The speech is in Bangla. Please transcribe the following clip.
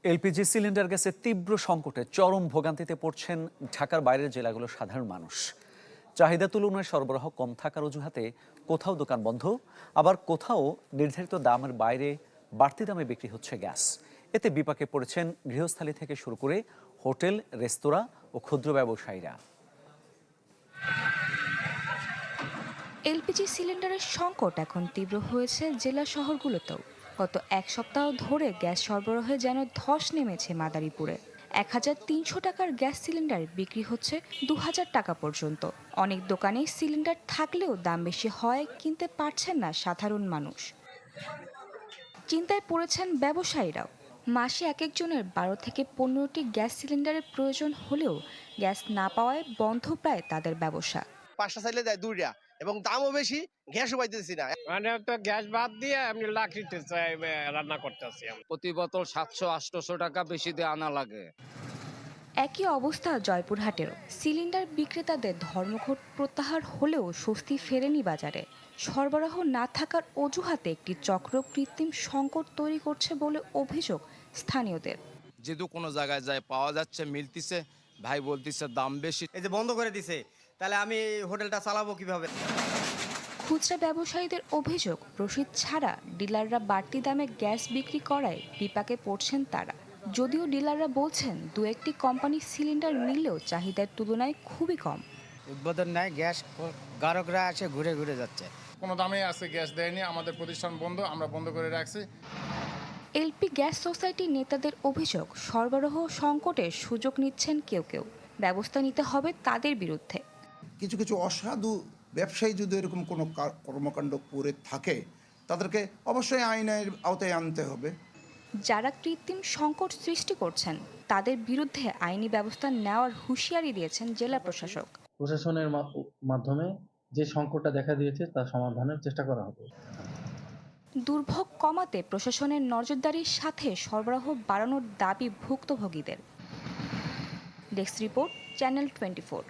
এলপিজি সিলিন্ডার গ্যাসের তীব্র সংকটে চরম ভোগান্তিতে পড়ছেন ঢাকার বাইরের জেলাগুলোর সাধারণ মানুষ। চাহিদা তুলনায় সরবরাহ কম থাকার অজুহাতে কোথাও দোকান বন্ধ, আবার কোথাও নির্ধারিত দামের বাইরে বাড়তি দামে বিক্রি হচ্ছে গ্যাস। এতে বিপাকে পড়েছেন গৃহস্থালী থেকে শুরু করে হোটেল, রেস্তোরাঁ ও ক্ষুদ্র ব্যবসায়ীরা। এলপিজি সিলিন্ডারের সংকট এখন তীব্র হয়েছে জেলা শহরগুলোতেও। গত এক সপ্তাহ ধরে গ্যাস সরবরাহে যেন ধস নেমেছে মাদারীপুরে। 1300 টাকার গ্যাস সিলিন্ডার বিক্রি হচ্ছে 2000 টাকা পর্যন্ত। অনেক দোকানে সিলিন্ডার থাকলেও দাম বেশি হয়, কিনতে পারছেন না সাধারণ মানুষ। চিন্তায় পড়েছেন ব্যবসায়ীরাও। মাসে এক একজনের 12 থেকে 15টি গ্যাস সিলিন্ডারের প্রয়োজন হলেও গ্যাস না পাওয়ায় বন্ধ প্রায় তাদের ব্যবসা। 5টা চাইলে দেয় 2টা এবং দামও বেশি, গ্যাসও পাইতেছি না। মানে তো গ্যাস বাদ দিয়ে আমি লাকড়িতে রান্না করতেছি। প্রতি বোতল 700-800 টাকা বেশি দিয়ে আনা লাগে। একই অবস্থা জয়পুরহাটেরও। সিলিন্ডার বিক্রেতাদের ধর্মঘট প্রত্যাহার হলেও স্বস্তি ফেরেনি বাজারে। সরবরাহ না থাকার অজুহাতে একটি চক্র কৃত্রিম সংকট তৈরি করছে বলে অভিযোগ স্থানীয়দের। যেহেতু কোনো জায়গায় যায় পাওয়া যাচ্ছে, মিলতিছে, ভাই বলতিছে দাম বেশি। এই যে বন্ধ করে দিছে, তাহলে আমি হোটেলটা চালাবো কিভাবে? খুচরা ব্যবসায়ীদের অভিযোগ, রসিদ ছাড়া ডিলাররা বাড়তি দামে গ্যাস বিক্রি করায় বিপাকে পড়ছেন তারা। যদিও ডিলাররা বলছেন দু একটি কোম্পানি সিলিন্ডার মিললেও চাহিদার তুলনায় খুবই কম। উদ্বোধন নাই, গ্যাস গ্রাহকরা আসে ঘুরে ঘুরে যাচ্ছে। কোনো দামে আছে গ্যাস দেয়নি, আমাদের প্রতিষ্ঠান বন্ধ, আমরা বন্ধ করে রাখছি। এলপি গ্যাস সোসাইটির নেতাদের অভিযোগ, সরবরাহ সংকটের সুযোগ নিচ্ছেন কেউ কেউ। ব্যবস্থা নিতে হবে তাদের বিরুদ্ধে। কিছু কিছু অসাধু ব্যবসায়ী যদি এরকম কোনো কর্মকাণ্ড করে থাকে, তাদেরকে অবশ্যই আইনের আওতায় আনতে হবে। যারা কৃত্রিম সংকট সৃষ্টি করছেন তাদের বিরুদ্ধে আইনি ব্যবস্থা নেওয়ার হুঁশিয়ারি দিয়েছেন জেলা প্রশাসক। প্রশাসনের মাধ্যমে যে সংকটটা দেখা দিয়েছে তা সমাধানের চেষ্টা করা হবে। দুর্ভোগ কমাতে প্রশাসনের নজরদারির সাথে সরবরাহ বাড়ানোর দাবি ভুক্তভোগীদের। Desk report, channel 24।